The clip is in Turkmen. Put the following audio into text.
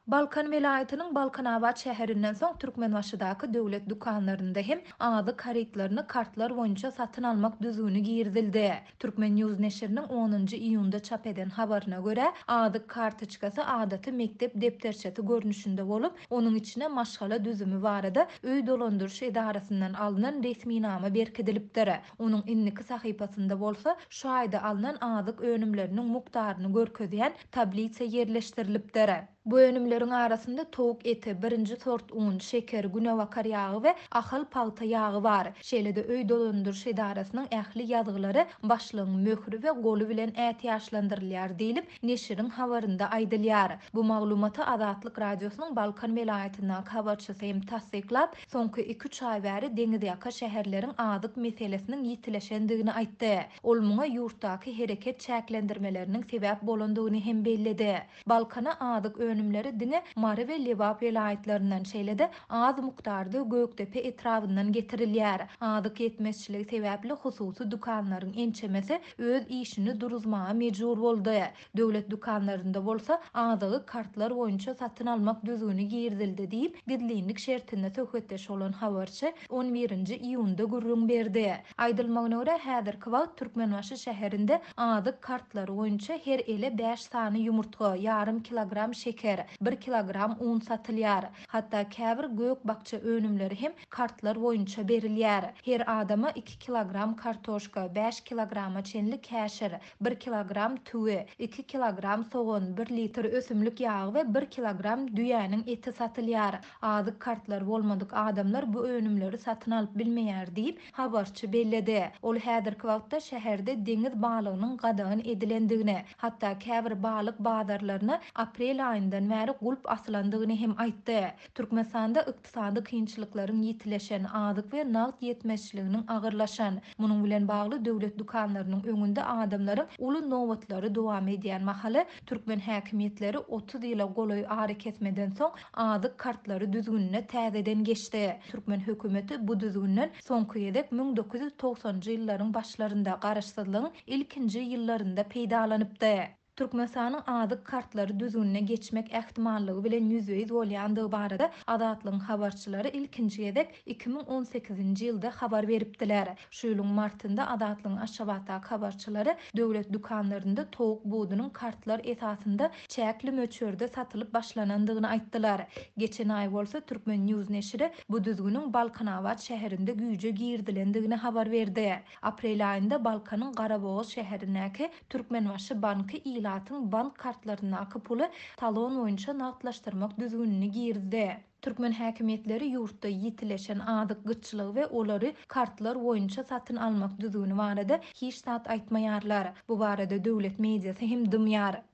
Balkan vilayetinin Balkanabad şehrinden soň Türkmenbaşydaky döwlet dukanlarynda hem ady haritlaryny kartlar boýunça satyn almak düzgüni girdildi. Türkmen News neşriniň 10-njy iýunda çap eden habaryna görä, ady kartoçkasy adaty mektep depterçeti görnüşinde bolup, onuň içine maşgala düzümü barada öý dolandyryş edarasyndan alynan resmi nama berkidilipdir. Onuň inniki sahypasynda bolsa, şu aýda alynan adyk önümleriniň mukdaryny görkezýän tabliça yerleşdirilipdir. Bu önümlerin arasında tavuk eti, birinci sort un, şeker, günewakar yağı ve ahal palta yağı var. Şeýle-de öý dolandyrş edarasının ähli ýazgylary başlygyň möhri we golu bilen äti ýaşlandyrylýar diýilip, neşriň habarynda aýdylýar. Bu maglumata Azatlyk radiosynyň Balkan vilayetinden habarçysy hem tasdiklap, soňky 2-3 ay bäri deňiz ýaka şäherleriň adyk meselesiniň ýitileşendigini aýtdy. Ol muňa ýurtdaky hereket çäklendirmeleriniň sebäp bolandygyny hem bellidi. Balkana adyk önümleri dine Mari ve Levap vilayetlerininden şeýle-de az mukdarda Göktepe etrafyndan getirilýär. Adyk yetmezçiligi sebäpli hususy dukanlaryň ençemesi öz işini duruzmaga mejbur boldy. Döwlet dukanlarynda bolsa adygy kartlar boýunça satyn almak düzgüni girdildi diýip gidlilik şertinde söhbetdeş bolan habarçy 11-nji iýunda gurrun berdi. Aýdylmagyna görä häzirki wagt Türkmenbaşy şäherinde adyk kartlar boýunça her ele 5 sany ýumurtga, ýarym kilogram şeker, 1 kilogram un satylýar. Hatda käbir gök bakça önümleri hem kartlar boýunça berilýär. Her adama 2 kilogram kartoşka, 5 kilograma çenli käşir, 1 kilogram tüwe, 2 kilogram soğan, 1 litr ösümlük yağı ve 1 kilogram düýäniň eti satylýar. Adyk kartlar bolmadyk adamlar bu önümleri satyn alyp bilmeýär diýip habarçy belledi. Ol häzirki wagtda şäherde deňiz balygynyň gadagyn edilendigini, hatda käbir balyk bazarlaryna aprel aýyndan bäri gulp aslandygyny hem aýtdy. Türkmenistanda ykdysady kynçylyklaryň ýitileşen, adyk we nagt ýetmezçiliginiň agyrlaşan, munyň bilen bagly döwlet dukanlarynyň öňünde adamlaryň uly nowatlary dowam edýän mahaly türkmen häkimetleri 30 ýyla golay ary kesmeden soň adyk kartlary düzgünine täzeden geçdi. Türkmen hökümeti bu düzgünden soňky ýedek 1990-njy ýyllaryň başlarynda garaşsyzlygyň ilkinji ýyllarynda peýdalanypdy. Türkmenistanyň adyk kartlary düzgünine geçmek ähtimallygy bilen ýüzüýiz bolýandygy barada Azatlygyň habarçylary ilkinji ýedek 2018-nji ýylda habar beripdiler. Şu ýylyň martynda Azatlygyň Aşgabatyň habarçylary döwlet dukanlarynda towuk budunyň kartlar esasynda çäkli möçberde satylyp başlanandygyny aýtdylar. Geçen aý bolsa Türkmen News neşri bu düzgüniň Balkanabad şäherinde güýje girdilendigini habar berdi. Aprel aýynda Balkanyň Garaboğaz şäherindäki Türkmenbaşy banky Ilatyň bank kartlarynaky puly talon boýunça nagtlaşdyrmak düzgünini girdi. Türkmen häkimetleri ýurtda ýitileşen adyk gyçylygy we olary kartlar boýunça satyn almak düzgüni barada hiç zat aýtmaýarlar. Bu barada döwlet mediasy hem dymýar.